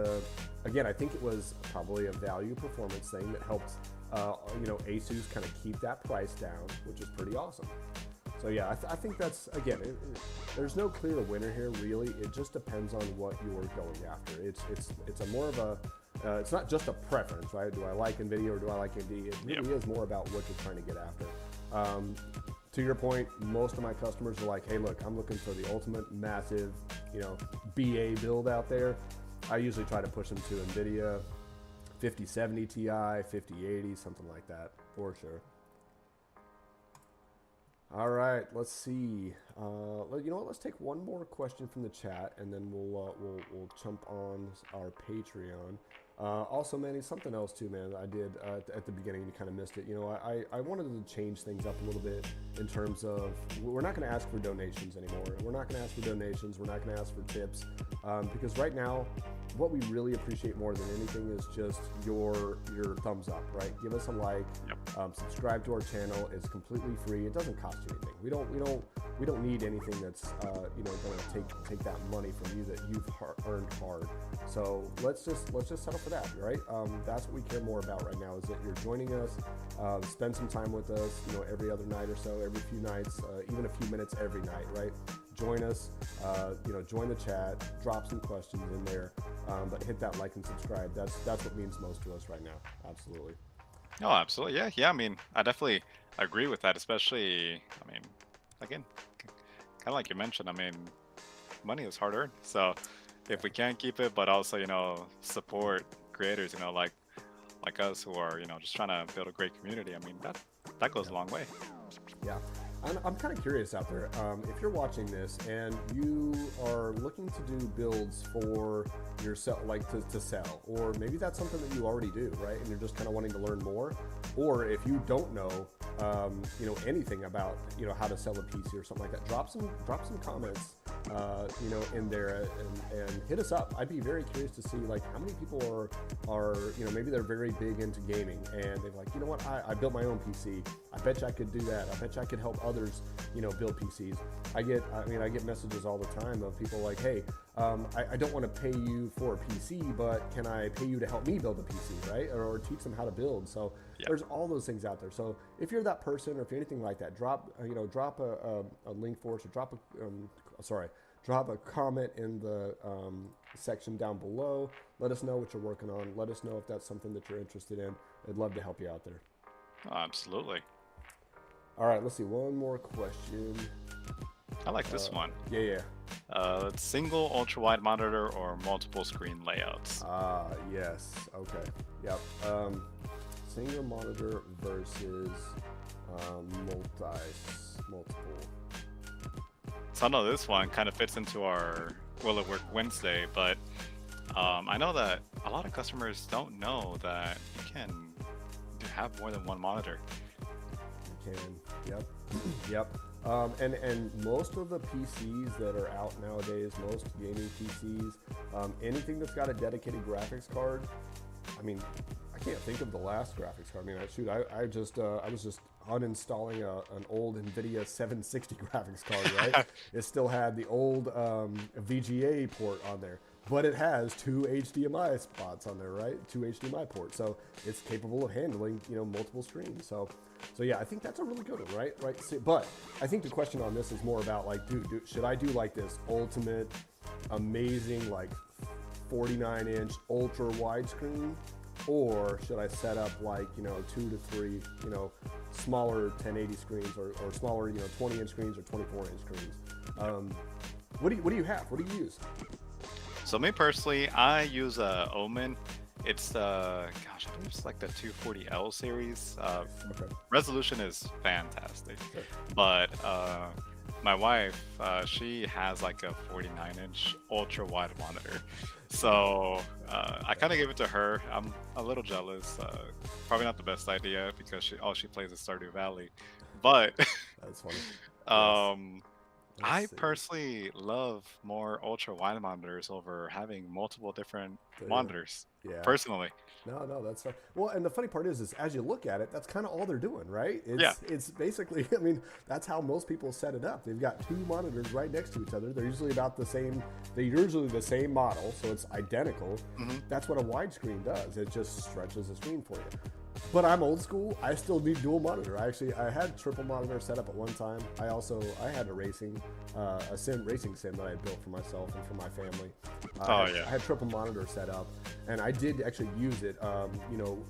again, I think it was probably a value performance thing that helped, ASUS kind of keep that price down, which is pretty awesome. So yeah, I think that's, again, there's no clear winner here, really. It just depends on what you're going after. It's a more of a, it's not just a preference, right? Do I like NVIDIA or do I like AMD? It really is more about what you're trying to get after. To your point, most of my customers are like, hey, look, I'm looking for the ultimate massive, BA build out there. I usually try to push them to NVIDIA 5070 Ti, 5080, something like that, for sure. All right, let's see. You know what? Let's take one more question from the chat, and then we'll jump on our Patreon. Also, Manny, something else too, man. I did at the beginning. You kind of missed it. I wanted to change things up a little bit in terms of we're not going to ask for donations anymore. We're not going to ask for donations. We're not going to ask for tips because right now, what we really appreciate more than anything is just your thumbs up, right? Give us a like, subscribe to our channel. It's completely free. It doesn't cost you anything. We don't need anything that's going to take that money from you that you've earned hard. So let's just settle for that, right? That's what we care more about right now is that you're joining us, spend some time with us, every other night or so, every few nights, even a few minutes every night, right? Join us, join the chat, drop some questions in there, but hit that like and subscribe. That's what means most to us right now. Absolutely. Oh, absolutely. Yeah. I mean, I definitely agree with that, especially, again, kind of like you mentioned, money is hard earned. So if we can't keep it, but also, support creators, like us who are, just trying to build a great community, that goes a long way. Yeah. I'm kind of curious out there. If you're watching this and you are looking to do builds for yourself, like to sell, or maybe that's something that you already do, right? And you're just kind of wanting to learn more. Or if you don't know, anything about, how to sell a PC or something like that, drop some comments, in there and hit us up. I'd be very curious to see like how many people are maybe they're very big into gaming and they're like, you know what, I built my own PC. I bet you I could do that. I bet you I could help others, build PCs. I get messages all the time of people like, hey, I don't want to pay you for a PC, but can I pay you to help me build a PC, right? Or teach them how to build. So there's all those things out there. So if you're that person or if you're anything like that, drop a link for us or drop a comment in the section down below. Let us know what you're working on. Let us know if that's something that you're interested in. I'd love to help you out there. Oh, absolutely. All right, let's see. One more question. I like this one. Yeah. Single ultra-wide monitor or multiple screen layouts? Yes. Okay. Yep. Single monitor versus multiple. So I know this one kind of fits into our Will It Work Wednesday, but I know that a lot of customers don't know that you can have more than one monitor. You can. Yep. And most of the PCs that are out nowadays, most gaming PCs, anything that's got a dedicated graphics card, I can't think of the last graphics card. I was just uninstalling an old NVIDIA 760 graphics card, right? It still had the old VGA port on there, but it has two HDMI spots on there, right? Two HDMI ports, so it's capable of handling, multiple screens. So yeah, I think that's a really good one, right? But I think the question on this is more about like, dude, should I do like this ultimate, amazing, like 49-inch ultra widescreen? Or should I set up like, 2 to 3, smaller 1080 screens or smaller, 20-inch screens or 24-inch screens? What do you have? What do you use? So me personally, I use Omen. It's I believe it's like the 240L series. Resolution is fantastic, Sure. but my wife, she has like a 49-inch ultra wide monitor. So I kind of gave it to her. I'm a little jealous. Probably not the best idea because all she plays is Stardew Valley. But That's funny. Let's I see. personally love more ultra wide monitors over having multiple different Do you? monitors. Yeah. Personally, No, no, that's fine. Well, and the funny part is as you look at it, that's kind of all they're doing, right? yeah. It's basically, I mean, that's how most people set it up. They've got two monitors right next to each other. They're usually about the same. They're usually the same model, so it's identical. hmm That's what a widescreen does. It just stretches the screen for you. But I'm old school. I still need dual monitor. I had triple monitor set up at one time. I had a racing sim that I built for myself and for my family. Oh yeah. I had triple monitor set up, and I did actually use it,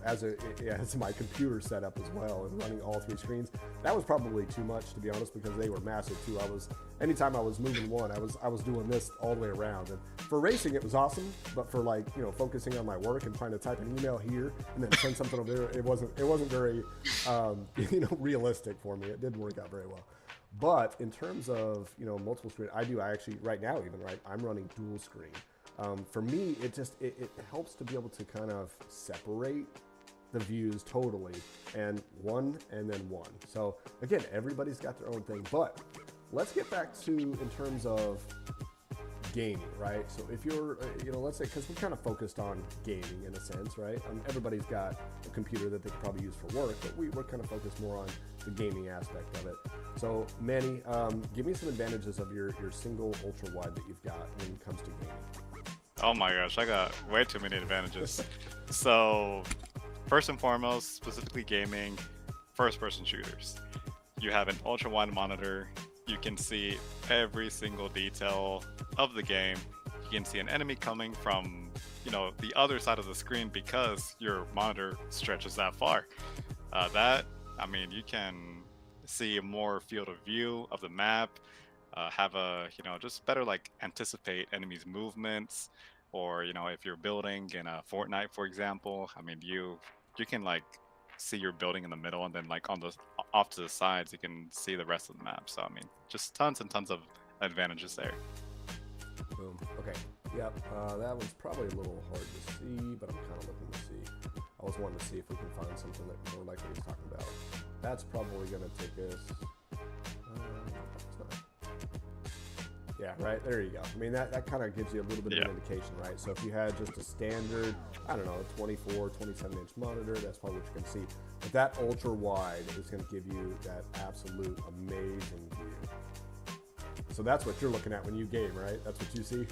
as my computer setup as well, and running all three screens. That was probably too much, to be honest, because they were massive too. Anytime I was moving one, I was doing this all the way around. And for racing, it was awesome, but for focusing on my work and trying to type an email here and then send something over there, it wasn't very realistic for me. It didn't work out very well. But in terms of multiple screen, I actually right now even I'm running dual screen. For me, it helps to be able to kind of separate the views totally, and then one. So again, everybody's got their own thing, but let's get back to in terms of gaming, right? So if you're, let's say, because we're kind of focused on gaming in a sense, right? Everybody's got a computer that they could probably use for work, but we're kind of focused more on the gaming aspect of it. So Manny, give me some advantages of your single ultra wide that you've got when it comes to gaming. Oh my gosh, I got way too many advantages. So, first and foremost, specifically gaming, first-person shooters. You have an ultra-wide monitor. You can see every single detail of the game. You can see an enemy coming from, the other side of the screen because your monitor stretches that far. You can see more field of view of the map. Have just better anticipate enemies' movements, or if you're building in a Fortnite, for example. You can see your building in the middle, and then on the off to the sides, you can see the rest of the map. So just tons and tons of advantages there. Boom. Okay. Yep. That one's probably a little hard to see, but I'm kind of looking to see. I was wanting to see if we can find something that more like what he's talking about. That's probably going to take us. Yeah, right. There you go. That kind of gives you a little bit of an indication, right? So if you had just a standard, 24, 27-inch monitor, that's probably what you can see. But that ultra wide is going to give you that absolute amazing view. So that's what you're looking at when you game, right? That's what you see?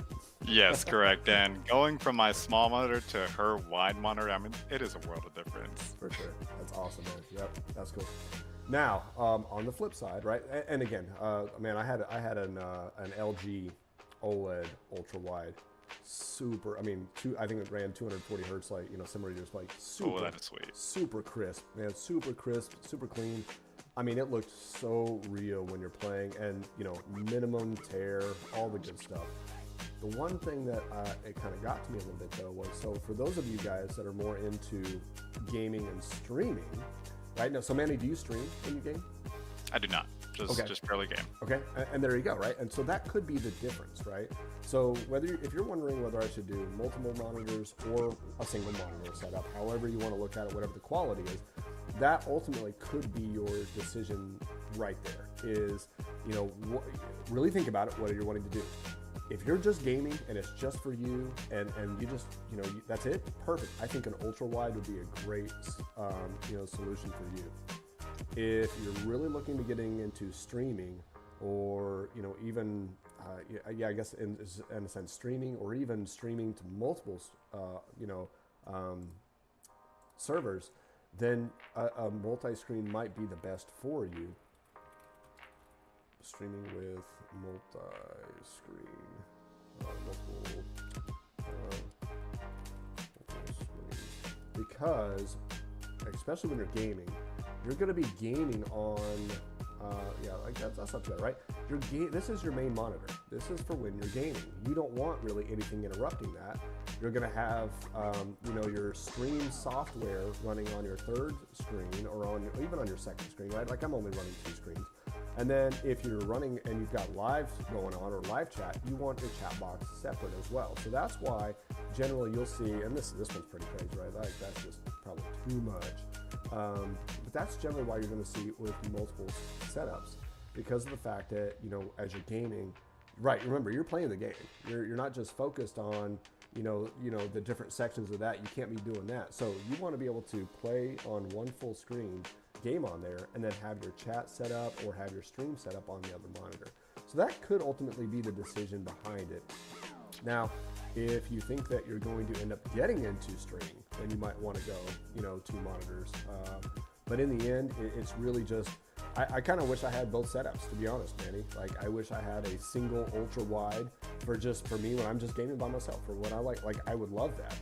Yes, correct. And going from my small monitor to her wide monitor, it is a world of difference. For sure. That's awesome, man. Yep, that's cool. Now, on the flip side, right? And again, I had an LG OLED ultra wide, super. I think it ran 240 hertz, similar to yours, super. Oh, that is sweet. Super crisp, man. Super crisp, super clean. It looked so real when you're playing, and minimum tear, all the good stuff. The one thing that it kind of got to me a little bit though was, so for those of you guys that are more into gaming and streaming. Right now, so Manny, do you stream when you game? I do not. Just purely game. Okay, and there you go, right? And so that could be the difference, right? So if you're wondering whether I should do multiple monitors or a single monitor setup, however you want to look at it, whatever the quality is, that ultimately could be your decision right there. Is really think about it, what you're wanting to do. If you're just gaming and it's just for you, and you just that's it, perfect. I think an ultra wide would be a great solution for you. If you're really looking to getting into streaming, or even I guess in a sense streaming, or even streaming to multiple servers, then a multi-screen might be the best for you. Streaming with multi-screen, multiple screens, because especially when you're gaming, you're going to be gaming on. That's not too bad, right? This is your main monitor. This is for when you're gaming. You don't want really anything interrupting that. You're going to have, your stream software running on your third screen, or even on your second screen, right? I'm only running 2 screens. And then if you're running and you've got live going on, or live chat, you want your chat box separate as well. So that's why generally you'll see, and this one's pretty crazy, right? That's just probably too much. But that's generally why you're going to see with multiple setups because of the fact that, as you're gaming, right, remember, you're playing the game. You're not just focused on, the different sections of that. You can't be doing that. So you want to be able to play on one full screen, game on there, and then have your chat set up or have your stream set up on the other monitor. So that could ultimately be the decision behind it. Now, if you think that you're going to end up getting into streaming, then you might want to go, 2 monitors. But in the end, it's really just, I kind of wish I had both setups, to be honest, Manny. Like, I wish I had a single ultra wide for me when I'm just gaming by myself, for what I like. Like, I would love that.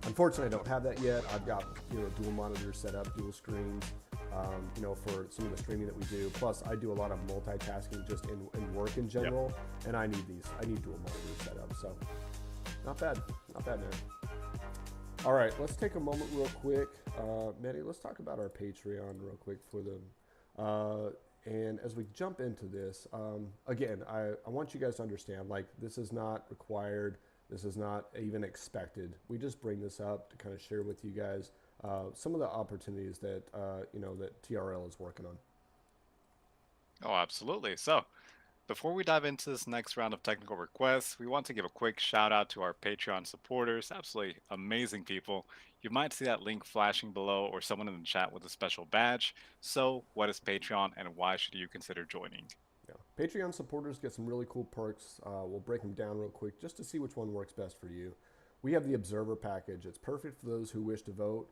Unfortunately, I don't have that yet. I've got, dual monitors set up, dual screens, for some of the streaming that we do. Plus, I do a lot of multitasking just in work in general, and I need dual monitors set up. So, not bad, man. All right, let's take a moment real quick. Manny, let's talk about our Patreon real quick for them. And as we jump into this, again, I want you guys to understand, like, this is not required. This is not even expected. We just bring this up to kind of share with you guys some of the opportunities that, that TRL is working on. Oh, absolutely. So, before we dive into this next round of technical requests, we want to give a quick shout out to our Patreon supporters. Absolutely amazing people. You might see that link flashing below or someone in the chat with a special badge. So, what is Patreon and why should you consider joining? Yeah. Patreon supporters get some really cool perks. We'll break them down real quick just to see which one works best for you. We have the Observer package. It's perfect for those who wish to vote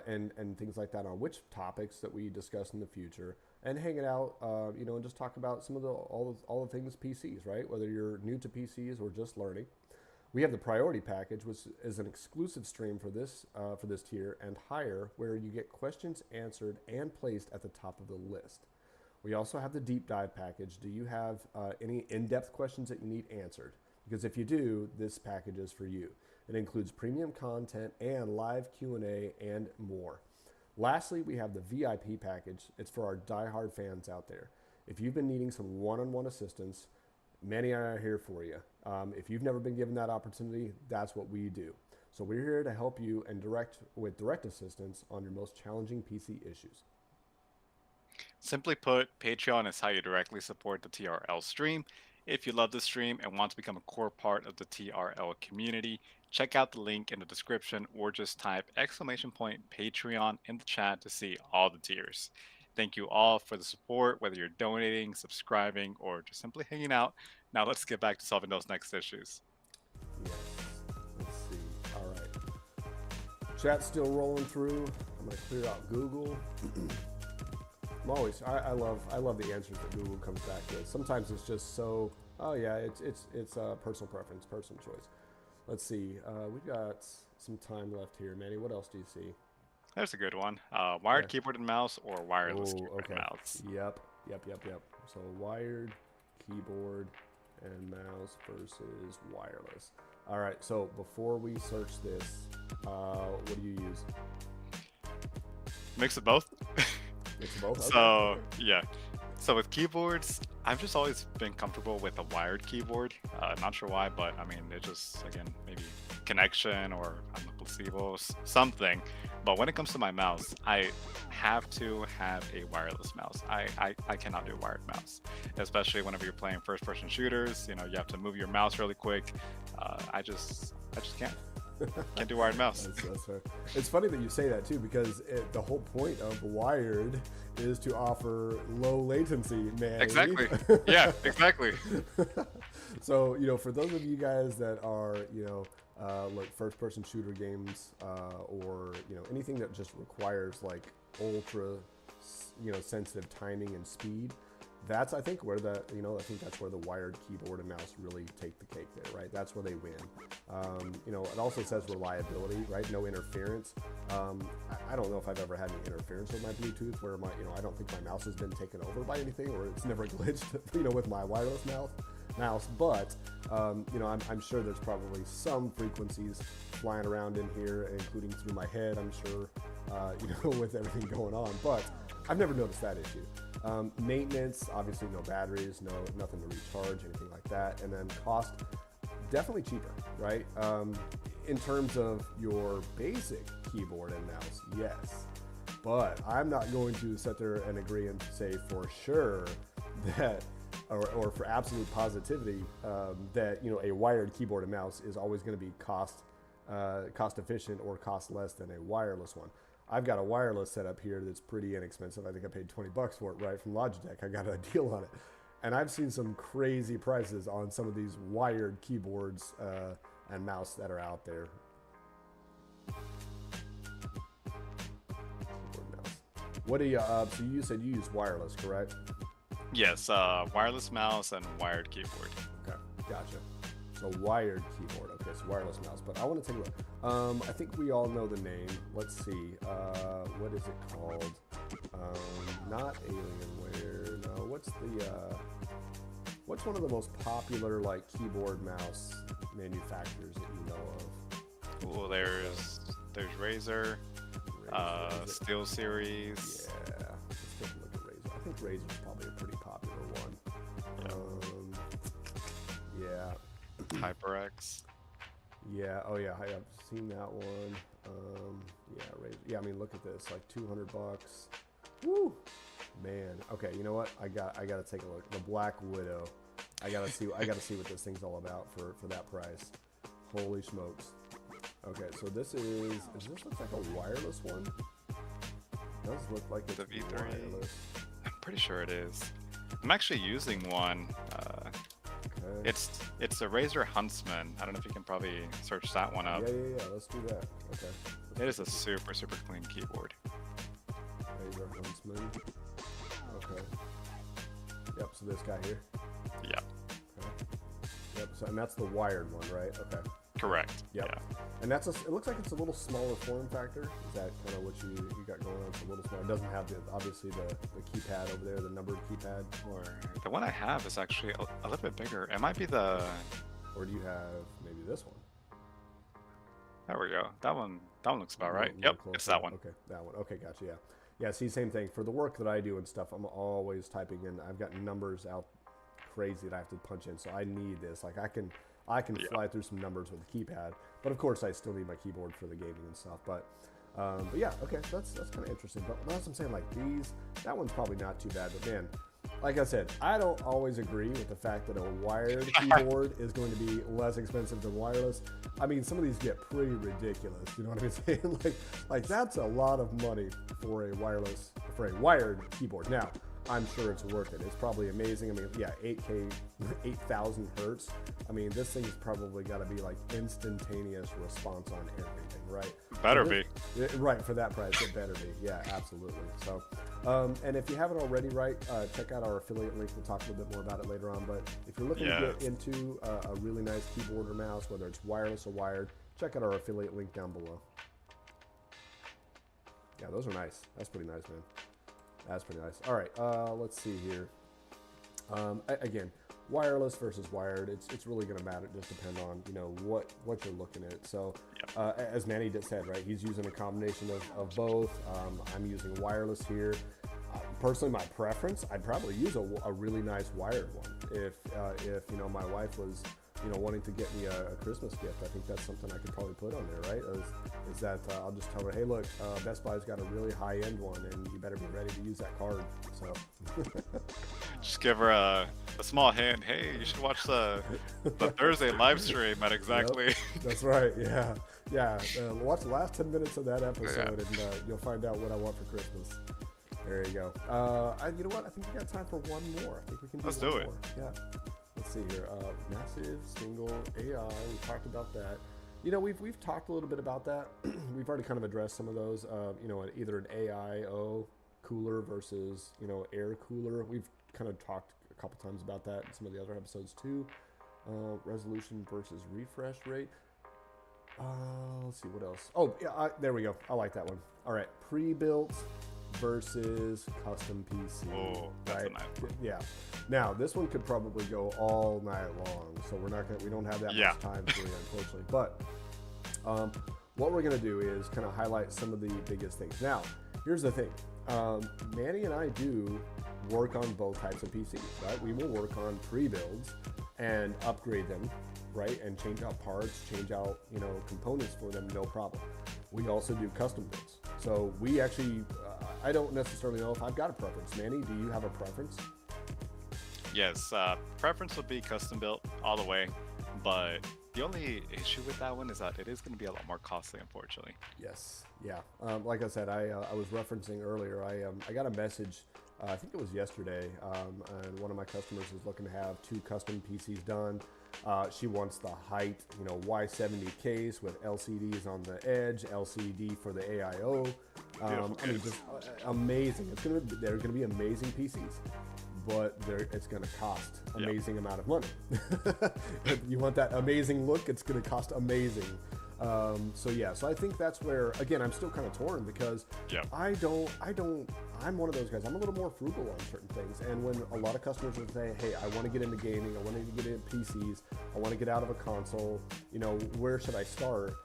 and things like that on which topics that we discuss in the future, and hang it out, and just talk about some of all the things PCs, right? Whether you're new to PCs or just learning. We have the Priority package, which is an exclusive stream for this tier and higher, where you get questions answered and placed at the top of the list. We also have the Deep Dive package. Do you have any in-depth questions that you need answered? Because if you do, this package is for you. It includes premium content and live Q&A and more. Lastly, we have the VIP package. It's for our diehard fans out there. If you've been needing some one-on-one assistance, Manny and I are here for you. If you've never been given that opportunity, that's what we do. So we're here to help you and with direct assistance on your most challenging PC issues. Simply put, Patreon is how you directly support the TRL stream. If you love the stream and want to become a core part of the TRL community, check out the link in the description or just type !Patreon in the chat to see all the tiers. Thank you all for the support, whether you're donating, subscribing, or just simply hanging out. Now let's get back to solving those next issues. Yes. Let's see. All right. Chat's still rolling through. I'm going to clear out Google. I love the answers that Google comes back with. Sometimes it's just so, oh yeah, it's personal preference, personal choice. Let's see, we've got some time left here. Manny, what else do you see? There's a good one. Wired keyboard and mouse or wireless keyboard and mouse? Yep. So wired keyboard and mouse versus wireless. All right, so before we search this, what do you use? Mix of both. Mix of both? Okay. So, yeah. So with keyboards, I've just always been comfortable with a wired keyboard. Not sure why, but I mean, it just, again, maybe connection or I'm a placebo, something. But when it comes to my mouse, I have to have a wireless mouse. I cannot do a wired mouse, especially whenever you're playing first-person shooters. You know, you have to move your mouse really quick. I just can't. Can't do wired mouse. That's fair. It's funny that you say that too, because the whole point of wired is to offer low latency, man. Exactly. Yeah, exactly. So, for those of you guys that are, like first-person shooter games, or anything that just requires like ultra, sensitive timing and speed. That's, I think, where that's where the wired keyboard and mouse really take the cake there, right? That's where they win. It also says reliability, right? No interference. I don't know if I've ever had any interference with my Bluetooth where I don't think my mouse has been taken over by anything, or it's never glitched, with my wireless mouse. But, I'm sure there's probably some frequencies flying around in here, including through my head, I'm sure, with everything going on. But I've never noticed that issue. Maintenance, obviously no batteries, nothing to recharge, anything like that. And then cost, definitely cheaper, right? In terms of your basic keyboard and mouse, yes. But I'm not going to sit there and agree and say for sure that, or for absolute positivity, that a wired keyboard and mouse is always going to be cost efficient or cost less than a wireless one. I've got a wireless setup here that's pretty inexpensive. I think I paid $20 for it, right, from Logitech. I got a deal on it. And I've seen some crazy prices on some of these wired keyboards and mouse that are out there. What do you, so you said you use wireless, correct? Yes, wireless mouse and wired keyboard. Okay, gotcha. So wired keyboard, okay, so wireless mouse. But I want to take a look. I think we all know the name. Let's see. What is it called? Not Alienware. No, what's one of the most popular like keyboard mouse manufacturers that you know of? Well, there's Razer, Steel Series. Yeah, let's take a look at Razer. I think Razer's probably a pretty popular one. Yeah. HyperX. Yeah. Oh yeah, I've seen that one. Yeah, Razer. Yeah, I mean, look at this, like $200. Woo, man. Okay, you know what? I got to take a look. The Black Widow. I gotta see what this thing's all about for that price. Holy smokes. Okay, so this looks like a wireless one. It does look like it's The V3. wireless. I'm pretty sure it is. I'm actually using one. Okay. It's a Razer Huntsman. I don't know if you can probably search that one up. Yeah. Let's do that. Okay. It is a super clean keyboard. Razer Huntsman. Okay. Yep. So this guy here. Yep. Okay. Yep. So and that's the wired one, right? Okay. Correct. Yep. Yeah. And it looks like it's a little smaller form factor. Is that kind of what you got going on? It's a little smaller. It doesn't have obviously the keypad over there, the numbered keypad. Or the one I have is actually a little bit bigger. It might be Or do you have maybe this one? There we go. That one looks about right. Yep, It's that one. Okay, that one. Okay, gotcha. Yeah. See, same thing for the work that I do and stuff. I'm always typing in. I've got numbers out crazy that I have to punch in, so I need this. Like I can fly through some numbers with the keypad, but of course I still need my keyboard for the gaming and stuff. But yeah, okay, so that's kind of interesting. But that's what I'm saying. Like that one's probably not too bad. But man, like I said, I don't always agree with the fact that a wired keyboard is going to be less expensive than wireless. I mean, some of these get pretty ridiculous. You know what I'm saying? like that's a lot of money for a wired keyboard. Now, I'm sure it's worth it. It's probably amazing. I mean, yeah, 8K, 8,000 hertz. I mean, this thing's probably got to be like instantaneous response on everything, right? Better be. Right, for that price, it better be. Yeah, absolutely. So, and if you haven't already, right, check out our affiliate link. We'll talk a little bit more about it later on. But if you're looking to get into a really nice keyboard or mouse, whether it's wireless or wired, check out our affiliate link down below. Yeah, those are nice. That's pretty nice, man. That's pretty nice. All right, let's see here. Again, wireless versus wired. It's really going to matter. Just depend on what you're looking at. So, as Manny just said, right, he's using a combination of both. I'm using wireless here. Personally, my preference, I'd probably use a really nice wired one. If my wife was wanting to get me a Christmas gift, I think that's something I could probably put on there, right? Is that I'll just tell her, hey, look, Best Buy's got a really high-end one, and you better be ready to use that card. So just give her a small hint. Hey, you should watch the Thursday live stream at exactly. Yep, that's right. Yeah. Watch the last 10 minutes of that episode, and you'll find out what I want for Christmas. There you go. You know what? I think we got time for one more. I think we can do Let's one do it. more. Yeah. Let's see here. Massive single AI. We talked about that. We've talked a little bit about that. We've already kind of addressed some of those. Either an AIO cooler versus air cooler. We've kind of talked a couple times about that in some of the other episodes too. Resolution versus refresh rate. Let's see what else. Oh yeah, there we go. I like that one. All right, pre-built versus custom PC. Oh, that's right? a nice one. Yeah. Now this one could probably go all night long, so we don't have that much time for it, unfortunately. But what we're gonna do is kind of highlight some of the biggest things. Now, here's the thing. Manny and I do work on both types of PCs, right? We will work on pre-builds and upgrade them, right? And change out parts, change out, components for them, no problem. We also do custom builds. So we actually, I don't necessarily know if I've got a preference. Manny, do you have a preference? Yes, preference would be custom built all the way, but the only issue with that one is that it is going to be a lot more costly, unfortunately. Yes. Yeah. Like I said, I was referencing earlier. I got a message. I think it was yesterday, and one of my customers is looking to have 2 custom PCs done. She wants the height, Y70 case with LCDs on the edge, LCD for the AIO. I mean, just amazing. They're gonna be amazing PCs, but it's gonna cost amazing amount of money. You want that amazing look? It's gonna cost amazing. So I think that's where, again, I'm still kind of torn because I'm one of those guys. I'm a little more frugal on certain things. And when a lot of customers would say, hey, I want to get into gaming, I want to get into PCs, I want to get out of a console, where should I start?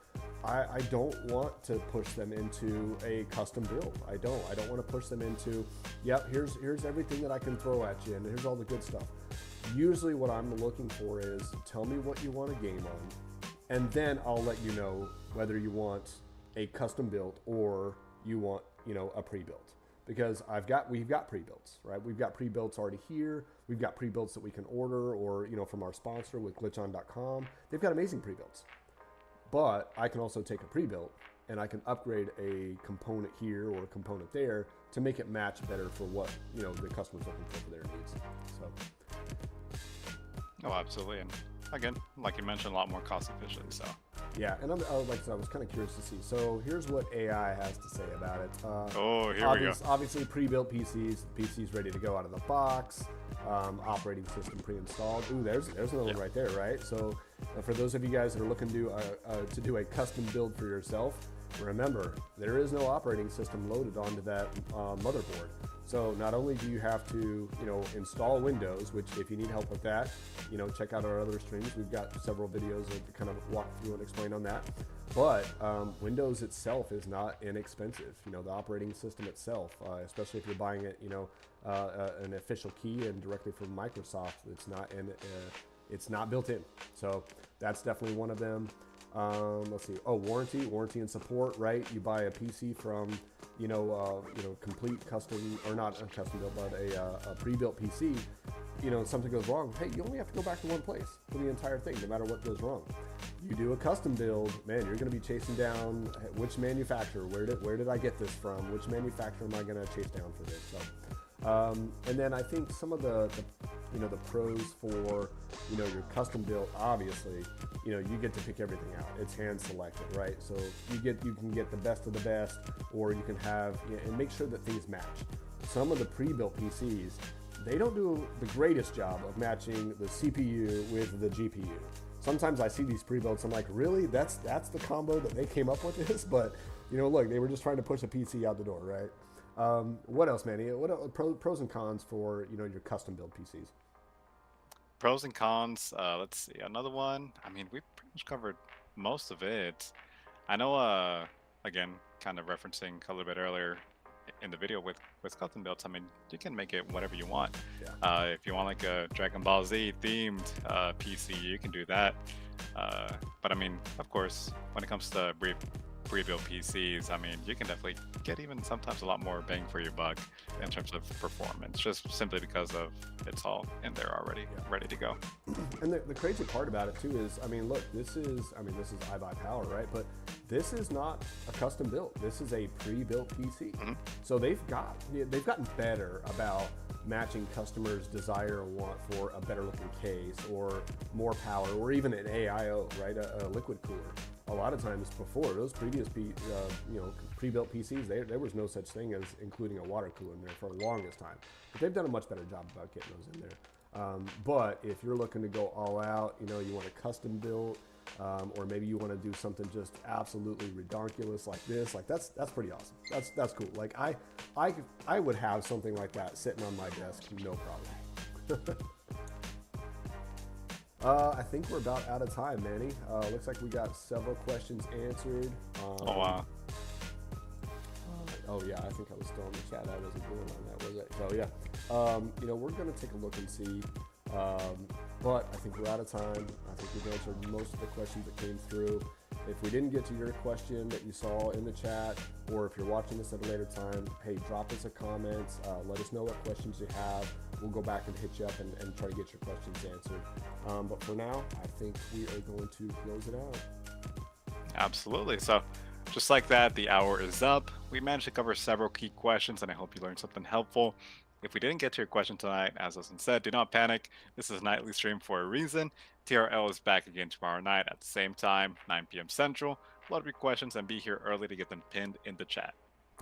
I don't want to push them into a custom build. I don't want to push them into, here's everything that I can throw at you and here's all the good stuff. Usually what I'm looking for is tell me what you want to game on, and then I'll let you know whether you want a custom build or you want, a pre-built. Because we've got pre-builds, right? We've got pre-builds already here. We've got pre-builds that we can order, or from our sponsor with glitchon.com. They've got amazing pre-builds. But I can also take a pre-built and I can upgrade a component here or a component there to make it match better for what the customer's looking for their needs. So. Oh, absolutely. And again, like you mentioned, a lot more cost efficient. So. Yeah, and I was kind of curious to see. So here's what AI has to say about it. Here we go. Obviously, pre-built PCs ready to go out of the box. Operating system pre-installed. Ooh, there's another one right there, right? So for those of you guys that are looking to do a custom build for yourself, remember there is no operating system loaded onto that motherboard. So not only do you have to install Windows, which if you need help with that, check out our other streams. We've got several videos that kind of walk through and explain on that. But Windows itself is not inexpensive. The operating system itself, especially if you're buying it, an official key and directly from Microsoft, it's not built in. So that's definitely one of them. Let's see. Oh, warranty and support, right? You buy a PC from, complete custom, or not a custom built, but a pre-built PC. Something goes wrong. Hey, you only have to go back to one place for the entire thing, no matter what goes wrong. You do a custom build, man, you're going to be chasing down which manufacturer. Where did I get this from? Which manufacturer am I going to chase down for this? So, and then I think some of the pros for your custom build, obviously, you get to pick everything out. It's hand selected, right? So you can get the best of the best, or you can have and make sure that things match. Some of the pre-built PCs, they don't do the greatest job of matching the CPU with the GPU. Sometimes I see these pre-builds, I'm like, really? That's the combo that they came up with this? But look, they were just trying to push a PC out the door, right? What else, Manny? What pros and cons for your custom build PCs? Pros and cons. Let's see. Another one. I mean, we've pretty much covered most of it. I know. Again, kind of referencing a little bit earlier in the video with custom builds. I mean, you can make it whatever you want. Yeah. If you want like a Dragon Ball Z themed PC, you can do that. But I mean, of course, when it comes to pre-built PCs, I mean, you can definitely get even sometimes a lot more bang for your buck in terms of performance, just simply because of it's all in there already, ready to go. And the crazy part about it too is, I mean, look, this is iBuyPower, right? But this is not a custom build. This is a pre-built PC. Mm-hmm. So they've gotten better about matching customers' desire and want for a better looking case or more power, or even an AIO, right? A liquid cooler. A lot of times before, those previous pre-built PCs, there was no such thing as including a water cooler in there for the longest time. But they've done a much better job about getting those in there. But if you're looking to go all out, you want a custom build, or maybe you want to do something just absolutely redonkulous like this, like that's pretty awesome. That's cool. Like I would have something like that sitting on my desk, no problem. I think we're about out of time, Manny. Looks like we got several questions answered. Oh, wow. Oh, yeah, I think I was still in the chat. I wasn't doing on that, was it? So, yeah. We're going to take a look and see But I think we're out of time. I think we've answered most of the questions that came through. If we didn't get to your question that you saw in the chat, or if you're watching this at a later time, hey, drop us a comment. Let us know what questions you have. We'll go back and hit you up and try to get your questions answered. But for now, I think we are going to close it out. Absolutely. So just like that, the hour is up. We managed to cover several key questions, and I hope you learned something helpful. If we didn't get to your question tonight, as Dustin said, do not panic. This is a nightly stream for a reason. TRL is back again tomorrow night at the same time, 9 p.m. Central. Load your questions and be here early to get them pinned in the chat.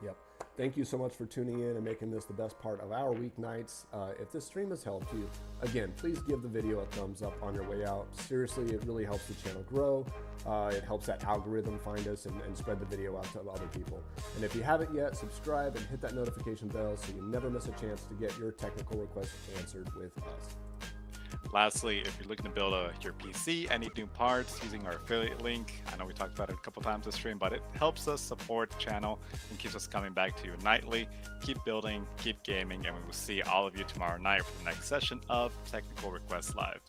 Yep. Thank you so much for tuning in and making this the best part of our weeknights. If this stream has helped you, again, please give the video a thumbs up on your way out. Seriously, it really helps the channel grow. It helps that algorithm find us and spread the video out to other people. And if you haven't yet, subscribe and hit that notification bell so you never miss a chance to get your technical request answered with us. Lastly, if you're looking to build your PC and need new parts using our affiliate link, I know we talked about it a couple times this stream, but it helps us support the channel and keeps us coming back to you nightly. Keep building, keep gaming, and we will see all of you tomorrow night for the next session of Technical Request Live.